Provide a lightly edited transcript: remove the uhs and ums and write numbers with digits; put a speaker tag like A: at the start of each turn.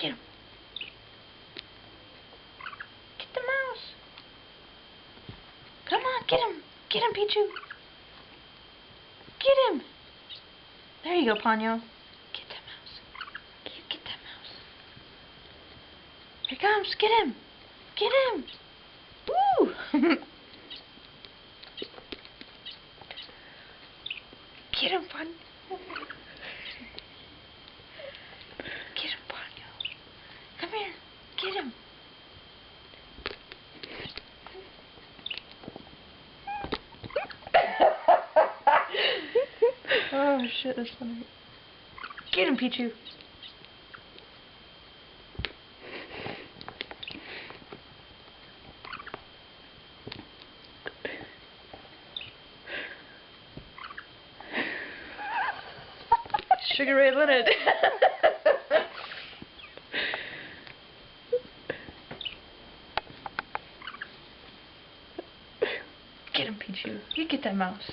A: Get him. Get the mouse. Come on, get him. Get him, Pichu. Get him. There you go, Ponyo. Get that mouse. You get that mouse. Here he comes. Get him. Get him. Woo! Get him, Ponyo. Get him, Ponyo. Come here. Get him. Oh shit, that's funny. Get him, Pichu. Sugar Ray Leonard. Get him, Pichu. You get that mouse.